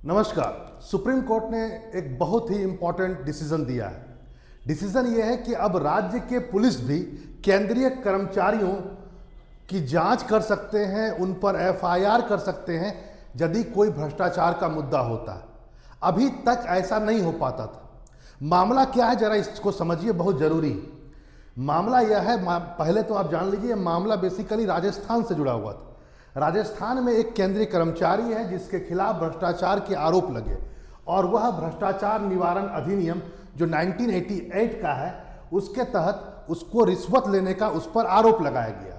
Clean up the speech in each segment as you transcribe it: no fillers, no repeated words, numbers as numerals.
नमस्कार। Supreme court ने एक बहुत ही इंपॉर्टेंट डिसीजन दिया है। डिसीजन यह है कि अब राज्य के पुलिस भी केंद्रीय कर्मचारियों की जांच कर सकते हैं, उन पर एफआईआर कर सकते हैं यदि कोई भ्रष्टाचार का मुद्दा होता है। अभी तक ऐसा नहीं हो पाता था। मामला क्या है, जरा इसको समझिए, बहुत जरूरी है। मामला यह है, पहले तो आप जान लीजिए, मामला बेसिकली राजस्थान से जुड़ा हुआ था। राजस्थान में एक केंद्रीय कर्मचारी है जिसके खिलाफ भ्रष्टाचार के आरोप लगे और वह भ्रष्टाचार निवारण अधिनियम जो 1988 का है उसके तहत उसको रिश्वत लेने का उस पर आरोप लगाया गया।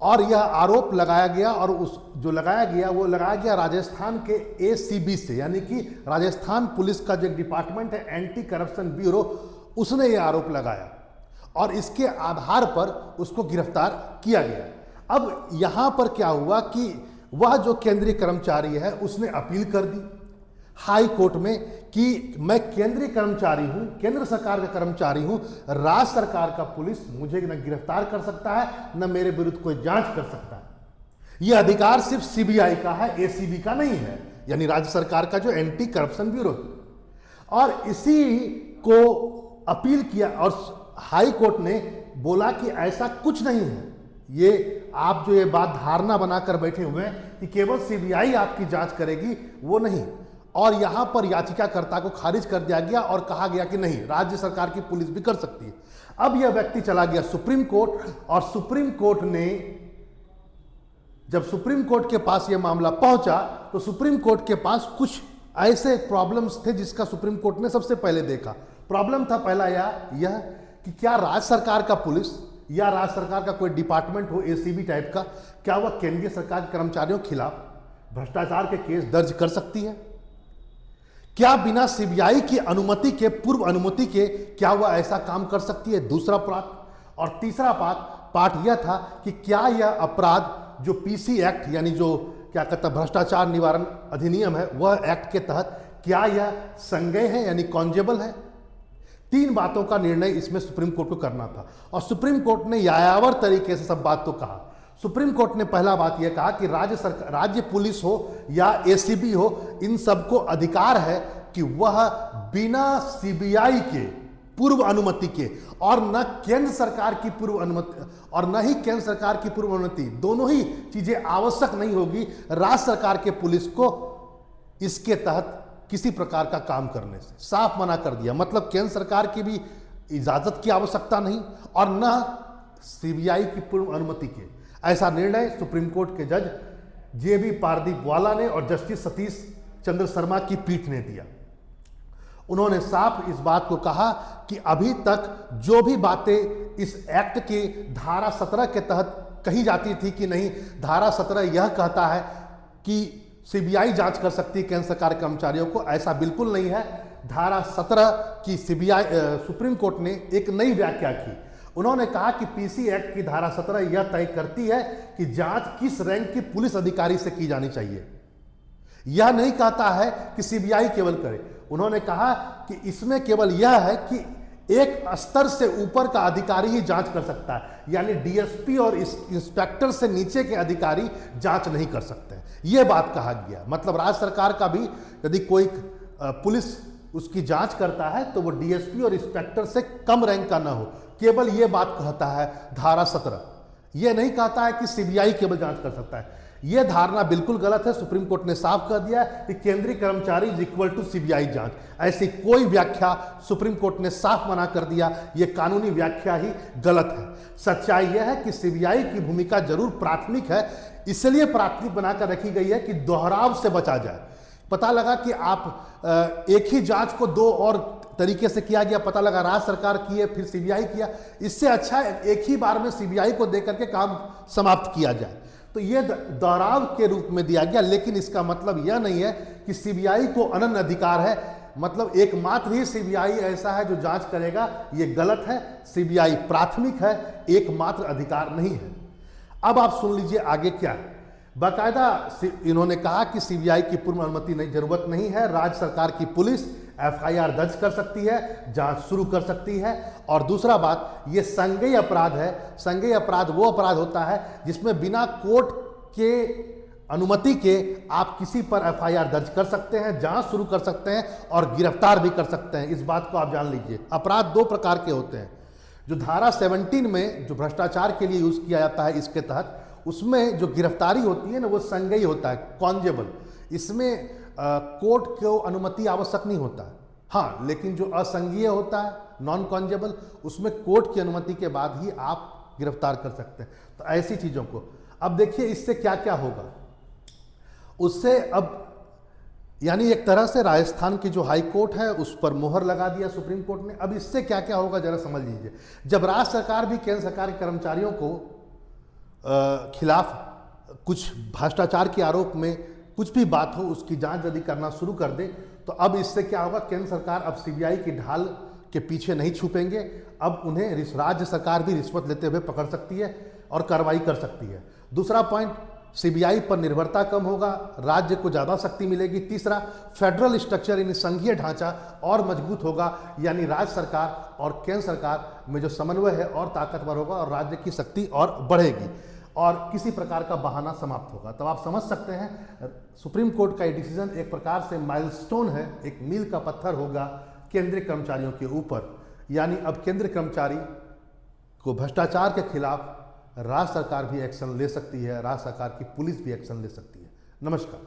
और यह आरोप लगाया गया और उस जो लगाया गया वो लगाया गया राजस्थान के एसीबी से, यानी कि राजस्थान पुलिस का जो डिपार्टमेंट है, एंटी करप्शन ब्यूरो, उसने यह आरोप लगाया और इसके आधार पर उसको गिरफ्तार किया गया। अब यहां पर क्या हुआ कि वह जो केंद्रीय कर्मचारी है उसने अपील कर दी हाई कोर्ट में कि मैं केंद्रीय कर्मचारी हूं, केंद्र सरकार का कर्मचारी हूं, राज्य सरकार का पुलिस मुझे न गिरफ्तार कर सकता है न मेरे विरुद्ध कोई जांच कर सकता है। यह अधिकार सिर्फ सीबीआई का है, एसीबी का नहीं है, यानी राज्य सरकार का जो एंटी करप्शन ब्यूरो है। और इसी को अपील किया और हाई कोर्ट ने बोला कि ऐसा कुछ नहीं है। ये आप जो ये बात धारणा बनाकर बैठे हुए हैं कि केवल सीबीआई आपकी जांच करेगी, वो नहीं। और यहां पर याचिकाकर्ता को खारिज कर दिया गया और कहा गया कि नहीं, राज्य सरकार की पुलिस भी कर सकती है। अब यह व्यक्ति चला गया सुप्रीम कोर्ट और सुप्रीम कोर्ट ने, जब सुप्रीम कोर्ट के पास यह मामला पहुंचा तो सुप्रीम कोर्ट के पास कुछ ऐसे प्रॉब्लम्स थे जिसका सुप्रीम कोर्ट ने सबसे पहले देखा। प्रॉब्लम था पहला यह कि क्या राज्य सरकार का पुलिस या राज्य सरकार का कोई डिपार्टमेंट हो एसीबी टाइप का, क्या वह केंद्रीय सरकार के कर्मचारियों के खिलाफ भ्रष्टाचार के केस दर्ज कर सकती है? क्या बिना सीबीआई की अनुमति के, पूर्व अनुमति के, क्या वह ऐसा काम कर सकती है? दूसरा पार्ट। और तीसरा पार्ट यह था कि क्या यह अपराध जो पीसी एक्ट, यानी जो क्या कहता है भ्रष्टाचार निवारण अधिनियम है, वह एक्ट के तहत क्या यह संज्ञेय है, यानी कॉन्जेबल है? तीन बातों का निर्णय इसमें सुप्रीम कोर्ट को करना था और सुप्रीम कोर्ट ने यायावर तरीके से सब बात को कहा। सुप्रीम कोर्ट ने पहला बात यह कहा कि राज्य पुलिस हो या एसीबी हो, इन सबको अधिकार है कि वह बिना सीबीआई के पूर्व अनुमति के और न केंद्र सरकार की पूर्व अनुमति और न ही केंद्र सरकार की पूर्व अनुमति, दोनों ही चीजें आवश्यक नहीं होगी राज्य सरकार के पुलिस को इसके तहत किसी प्रकार का काम करने से। साफ मना कर दिया, मतलब केंद्र सरकार की भी इजाजत की आवश्यकता नहीं और न सीबीआई की पूर्व अनुमति के। ऐसा निर्णय सुप्रीम कोर्ट के जज जेबी पारदीप वाला ने और जस्टिस सतीश चंद्र शर्मा की पीठ ने दिया। उन्होंने साफ इस बात को कहा कि अभी तक जो भी बातें इस एक्ट की धारा 17 के तहत कही जाती थी कि नहीं, धारा 17 यह कहता है कि सीबीआई जांच कर सकती है केंद्र सरकार के कर्मचारियों को, ऐसा बिल्कुल नहीं है। धारा 17 की सुप्रीम कोर्ट ने एक नई व्याख्या की। उन्होंने कहा कि पीसी एक्ट की धारा 17 यह तय करती है कि जांच किस रैंक की पुलिस अधिकारी से की जानी चाहिए। यह नहीं कहता है कि सीबीआई केवल करे। उन्होंने कहा कि इसमें केवल यह है कि एक स्तर से ऊपर का अधिकारी ही जांच कर सकता है, यानी डीएसपी और इंस्पेक्टर से नीचे के अधिकारी जांच नहीं कर सकते। यह बात कहा गया, मतलब राज्य सरकार का भी यदि कोई पुलिस उसकी जांच करता है तो वो डीएसपी और इंस्पेक्टर से कम रैंक का ना हो, केवल यह बात कहता है धारा 17। यह नहीं कहता है कि सीबीआई केवल जांच कर सकता है। यह धारणा बिल्कुल गलत है। सुप्रीम कोर्ट ने साफ कर दिया कि केंद्रीय कर्मचारी इज इक्वल टू सीबीआई जांच। ऐसी कोई व्याख्या सुप्रीम कोर्ट ने साफ मना कर दिया। यह कानूनी व्याख्या ही गलत है। सच्चाई यह है कि सीबीआई की भूमिका जरूर प्राथमिक है, इसलिए प्राथमिक बनाकर रखी गई है कि दोहराव से बचा जाए। पता लगा कि आप एक ही जांच को दो और तरीके से किया गया, पता लगा राज्य सरकार किए फिर सीबीआई किया, इससे अच्छा एक ही बार में सीबीआई को देकर के काम समाप्त किया जाए। तो यह दोहराव के रूप में दिया गया, लेकिन इसका मतलब यह नहीं है कि सीबीआई को अनन्य अधिकार है, मतलब एकमात्र ही सीबीआई ऐसा है जो जांच करेगा। यह गलत है। सीबीआई प्राथमिक है, एकमात्र अधिकार नहीं है। अब आप सुन लीजिए आगे क्या है। बाकायदा इन्होंने कहा कि सीबीआई की पूर्व अनुमति नहीं, जरूरत नहीं है। राज्य सरकार की पुलिस एफआईआर दर्ज कर सकती है, जांच शुरू कर सकती है। और दूसरा बात, ये संज्ञेय अपराध है। संज्ञेय अपराध वो अपराध होता है जिसमें बिना कोर्ट के अनुमति के आप किसी पर एफआईआर दर्ज कर सकते हैं, जांच शुरू कर सकते हैं और गिरफ्तार भी कर सकते हैं। इस बात को आप जान लीजिए। अपराध दो प्रकार के होते हैं। जो धारा 17 में जो भ्रष्टाचार के लिए यूज किया जाता है, इसके तहत उसमें जो गिरफ्तारी होती है ना, वो संज्ञेय होता है, कॉन्जेबल। इसमें कोर्ट को अनुमति आवश्यक नहीं होता। हाँ, लेकिन जो असंज्ञेय होता है, नॉन कॉन्जेबल, उसमें कोर्ट की अनुमति के बाद ही आप गिरफ्तार कर सकते हैं। तो ऐसी चीजों को अब देखिए, इससे क्या क्या होगा। उससे अब यानी एक तरह से राजस्थान की जो हाई कोर्ट है उस पर मोहर लगा दिया सुप्रीम कोर्ट ने। अब इससे क्या क्या होगा जरा समझ लीजिए। जब राज्य सरकार भी केंद्र सरकार के कर्मचारियों को खिलाफ कुछ भ्रष्टाचार के आरोप में कुछ भी बात हो, उसकी जांच यदि करना शुरू कर दे, तो अब इससे क्या होगा, केंद्र सरकार अब सीबीआई की ढाल के पीछे नहीं छुपेंगे। अब उन्हें राज्य सरकार भी रिश्वत लेते हुए पकड़ सकती है और कार्रवाई कर सकती है। दूसरा पॉइंट, सीबीआई पर निर्भरता कम होगा, राज्य को ज़्यादा शक्ति मिलेगी। तीसरा, फेडरल स्ट्रक्चर यानी संघीय ढांचा और मजबूत होगा, यानी राज्य सरकार और केंद्र सरकार में जो समन्वय है और ताकतवर होगा और राज्य की शक्ति और बढ़ेगी और किसी प्रकार का बहाना समाप्त होगा। तब आप समझ सकते हैं सुप्रीम कोर्ट का ये डिसीजन एक प्रकार से माइलस्टोन है, एक मील का पत्थर होगा केंद्रीय कर्मचारियों के ऊपर। यानी अब केंद्रीय कर्मचारी को भ्रष्टाचार के खिलाफ राज्य सरकार भी एक्शन ले सकती है, राज्य सरकार की पुलिस भी एक्शन ले सकती है। नमस्कार।